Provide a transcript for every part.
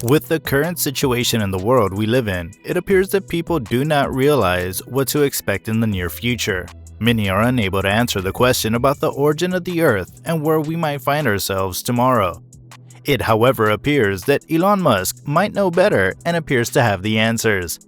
With the current situation in the world we live in, it appears that people do not realize what to expect in the near future. Many are unable to answer the question about the origin of the Earth and where we might find ourselves tomorrow. It, however, appears that Elon Musk might know better and appears to have the answers.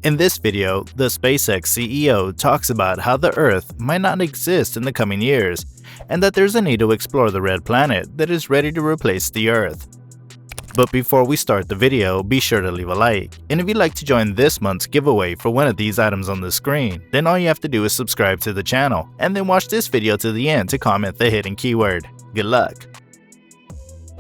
In this video, the SpaceX CEO talks about how the Earth might not exist in the coming years, and that there's a need to explore the red planet that is ready to replace the Earth. But before we start the video, be sure to leave a like, and if you'd like to join this month's giveaway for one of these items on the screen, then all you have to do is subscribe to the channel, and then watch this video to the end to comment the hidden keyword. Good luck!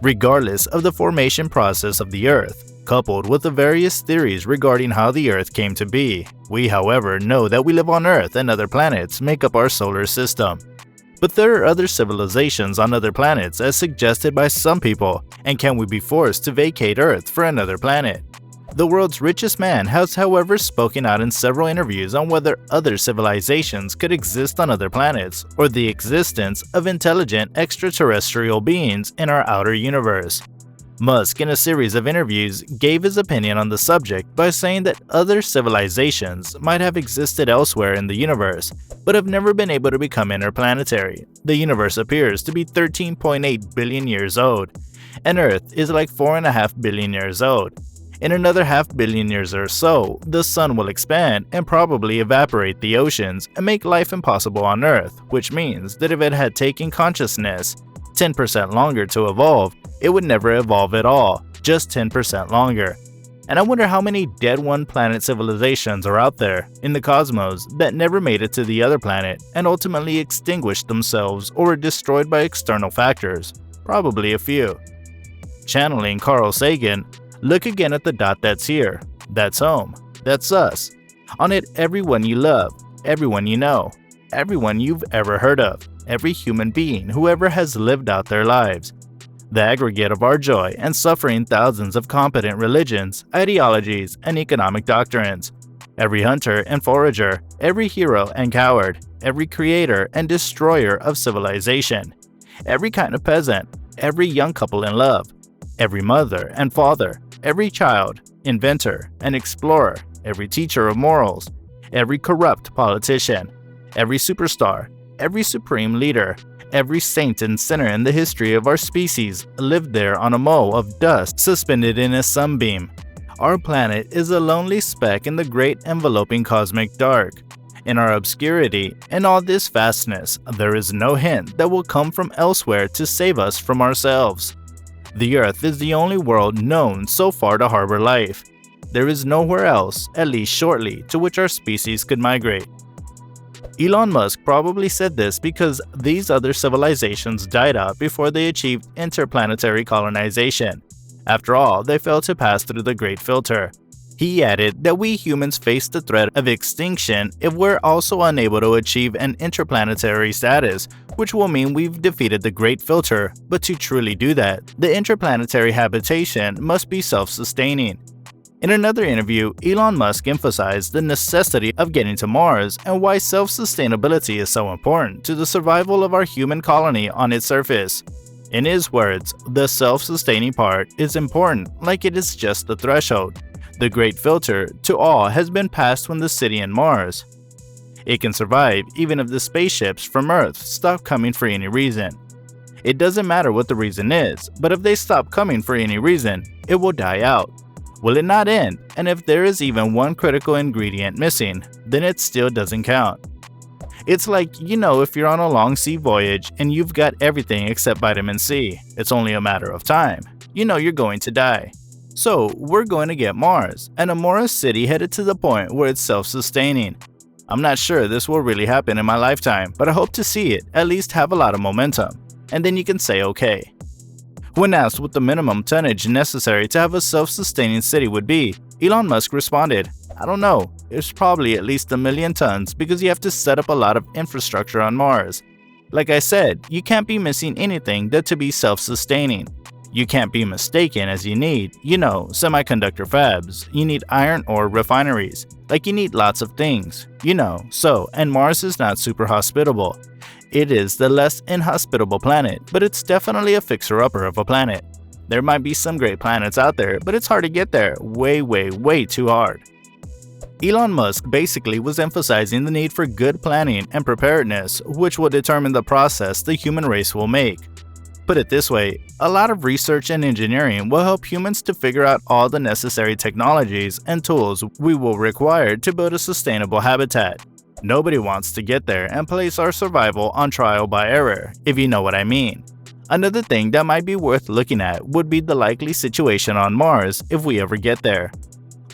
Regardless of the formation process of the Earth, coupled with the various theories regarding how the Earth came to be, we however know that we live on Earth and other planets make up our solar system. But there are other civilizations on other planets as suggested by some people, and can we be forced to vacate Earth for another planet? The world's richest man has however spoken out in several interviews on whether other civilizations could exist on other planets, or the existence of intelligent extraterrestrial beings in our outer universe. Musk, in a series of interviews, gave his opinion on the subject by saying that other civilizations might have existed elsewhere in the universe, but have never been able to become interplanetary. The universe appears to be 13.8 billion years old, and Earth is like 4.5 billion years old. In another half billion years or so, the sun will expand and probably evaporate the oceans and make life impossible on Earth, which means that if it had taken consciousness 10% longer to evolve, it would never evolve at all, just 10% longer. And I wonder how many dead one-planet civilizations are out there in the cosmos that never made it to the other planet and ultimately extinguished themselves or were destroyed by external factors. Probably a few. Channeling Carl Sagan, look again at the dot that's here. That's home. That's us. On it, everyone you love, everyone you know, everyone you've ever heard of, every human being who ever has lived out their lives. The aggregate of our joy and suffering thousands of competent religions, ideologies, and economic doctrines. Every hunter and forager, every hero and coward, every creator and destroyer of civilization. Every kind of peasant, every young couple in love, every mother and father, every child, inventor and explorer, every teacher of morals, every corrupt politician, every superstar, every supreme leader, every saint and sinner in the history of our species lived there on a mole of dust suspended in a sunbeam. Our planet is a lonely speck in the great enveloping cosmic dark. In our obscurity and all this vastness, there is no hint that will come from elsewhere to save us from ourselves. The Earth is the only world known so far to harbor life. There is nowhere else, at least shortly, to which our species could migrate. Elon Musk probably said this because these other civilizations died out before they achieved interplanetary colonization. After all, they failed to pass through the Great Filter. He added that we humans face the threat of extinction if we're also unable to achieve an interplanetary status, which will mean we've defeated the Great Filter. But to truly do that, the interplanetary habitation must be self-sustaining. In another interview, Elon Musk emphasized the necessity of getting to Mars and why self-sustainability is so important to the survival of our human colony on its surface. In his words, the self-sustaining part is important, like it is just the threshold. The Great Filter to all has been passed when the city on Mars. It can survive even if the spaceships from Earth stop coming for any reason. It doesn't matter what the reason is, but if they stop coming for any reason, it will die out. Will it not end? And if there is even one critical ingredient missing, then it still doesn't count. It's like, if you're on a long sea voyage and you've got everything except vitamin C, it's only a matter of time. You're going to die. So we're going to get Mars, and a Mars city headed to the point where it's self-sustaining. I'm not sure this will really happen in my lifetime, but I hope to see it at least have a lot of momentum. And then you can say okay. When asked what the minimum tonnage necessary to have a self-sustaining city would be, Elon Musk responded, "I don't know, it's probably at least 1 million tons because you have to set up a lot of infrastructure on Mars. Like I said, you can't be missing anything that to be self-sustaining. You can't be mistaken as you need, semiconductor fabs, you need iron ore refineries, like you need lots of things, and Mars is not super hospitable. It is the less inhospitable planet, but it's definitely a fixer-upper of a planet. There might be some great planets out there, but it's hard to get there, way too hard. Elon Musk basically was emphasizing the need for good planning and preparedness, which will determine the process the human race will make. Put it this way, a lot of research and engineering will help humans to figure out all the necessary technologies and tools we will require to build a sustainable habitat. Nobody wants to get there and place our survival on trial by error, if you know what I mean. Another thing that might be worth looking at would be the likely situation on Mars if we ever get there.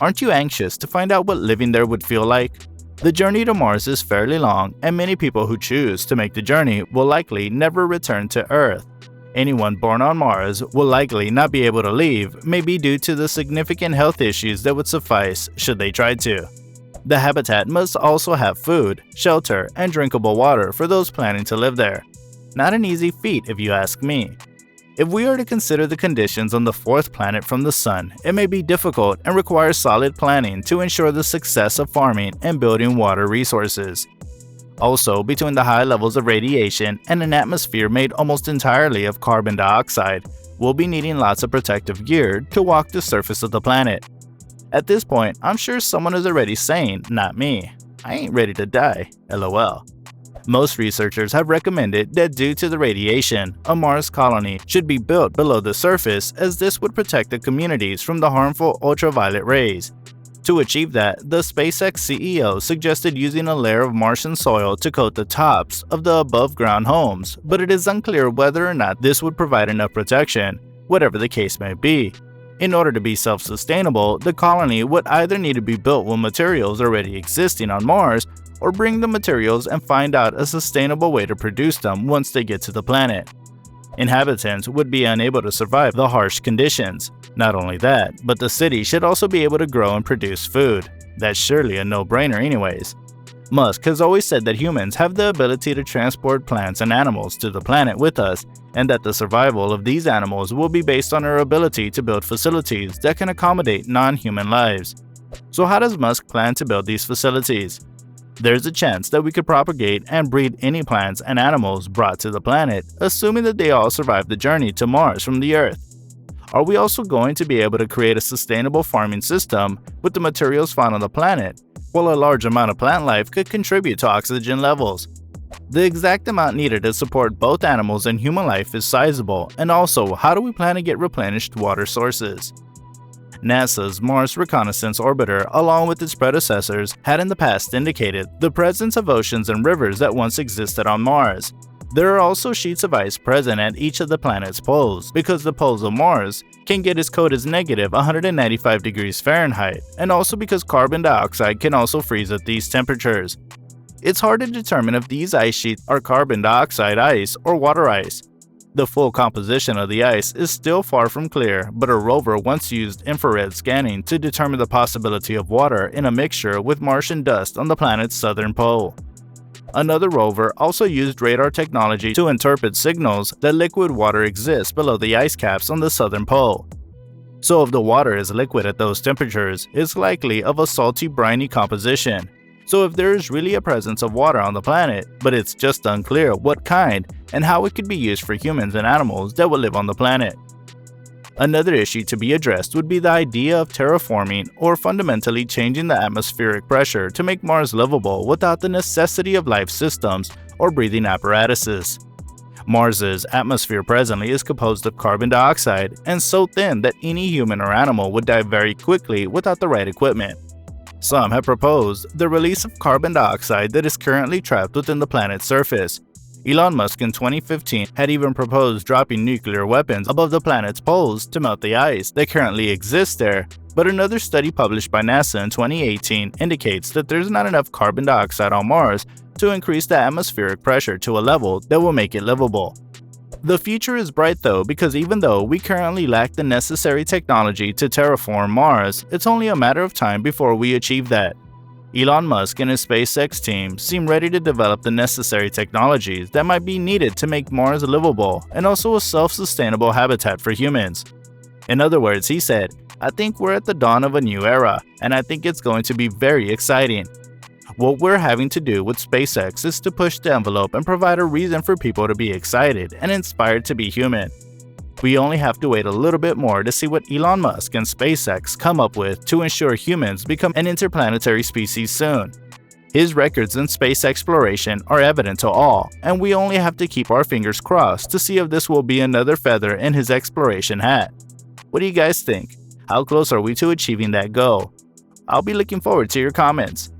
Aren't you anxious to find out what living there would feel like? The journey to Mars is fairly long, and many people who choose to make the journey will likely never return to Earth. Anyone born on Mars will likely not be able to leave, maybe due to the significant health issues that would suffice should they try to. The habitat must also have food, shelter, and drinkable water for those planning to live there. Not an easy feat if you ask me. If we are to consider the conditions on the fourth planet from the Sun, it may be difficult and requires solid planning to ensure the success of farming and building water resources. Also, between the high levels of radiation and an atmosphere made almost entirely of carbon dioxide, we'll be needing lots of protective gear to walk the surface of the planet. At this point, I'm sure someone is already saying, not me, I ain't ready to die, lol. Most researchers have recommended that due to the radiation, a Mars colony should be built below the surface, as this would protect the communities from the harmful ultraviolet rays. To achieve that, the SpaceX CEO suggested using a layer of Martian soil to coat the tops of the above-ground homes, but it is unclear whether or not this would provide enough protection, whatever the case may be. In order to be self-sustainable, the colony would either need to be built with materials already existing on Mars, or bring the materials and find out a sustainable way to produce them once they get to the planet. Inhabitants would be unable to survive the harsh conditions. Not only that, but the city should also be able to grow and produce food. That's surely a no-brainer anyways. Musk has always said that humans have the ability to transport plants and animals to the planet with us, and that the survival of these animals will be based on our ability to build facilities that can accommodate non-human lives. So how does Musk plan to build these facilities? There's a chance that we could propagate and breed any plants and animals brought to the planet, assuming that they all survive the journey to Mars from the Earth. Are we also going to be able to create a sustainable farming system with the materials found on the planet, while a large amount of plant life could contribute to oxygen levels? The exact amount needed to support both animals and human life is sizable, and also, how do we plan to get replenished water sources? NASA's Mars Reconnaissance Orbiter, along with its predecessors, had in the past indicated the presence of oceans and rivers that once existed on Mars. There are also sheets of ice present at each of the planet's poles, because the poles of Mars can get as cold as negative 195 degrees Fahrenheit, and also because carbon dioxide can also freeze at these temperatures. It's hard to determine if these ice sheets are carbon dioxide ice or water ice. The full composition of the ice is still far from clear, but a rover once used infrared scanning to determine the possibility of water in a mixture with Martian dust on the planet's southern pole. Another rover also used radar technology to interpret signals that liquid water exists below the ice caps on the southern pole. So if the water is liquid at those temperatures, it's likely of a salty, briny composition. So if there is really a presence of water on the planet, but it's just unclear what kind and how it could be used for humans and animals that will live on the planet. Another issue to be addressed would be the idea of terraforming, or fundamentally changing the atmospheric pressure to make Mars livable without the necessity of life systems or breathing apparatuses. Mars's atmosphere presently is composed of carbon dioxide and so thin that any human or animal would die very quickly without the right equipment. Some have proposed the release of carbon dioxide that is currently trapped within the planet's surface. Elon Musk in 2015 had even proposed dropping nuclear weapons above the planet's poles to melt the ice that currently exists there, but another study published by NASA in 2018 indicates that there's not enough carbon dioxide on Mars to increase the atmospheric pressure to a level that will make it livable. The future is bright though, because even though we currently lack the necessary technology to terraform Mars, it's only a matter of time before we achieve that. Elon Musk and his SpaceX team seem ready to develop the necessary technologies that might be needed to make Mars livable and also a self-sustainable habitat for humans. In other words, he said, "I think we're at the dawn of a new era, and I think it's going to be very exciting." What we're having to do with SpaceX is to push the envelope and provide a reason for people to be excited and inspired to be human. We only have to wait a little bit more to see what Elon Musk and SpaceX come up with to ensure humans become an interplanetary species soon. His records in space exploration are evident to all, and we only have to keep our fingers crossed to see if this will be another feather in his exploration hat. What do you guys think? How close are we to achieving that goal? I'll be looking forward to your comments.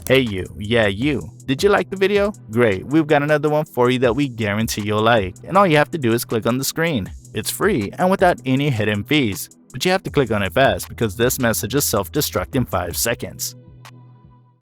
Hey you, yeah you, did you like the video? Great, we've got another one for you that we guarantee you'll like, and all you have to do is click on the screen. It's free and without any hidden fees, but you have to click on it fast because this message is self-destruct in 5 seconds.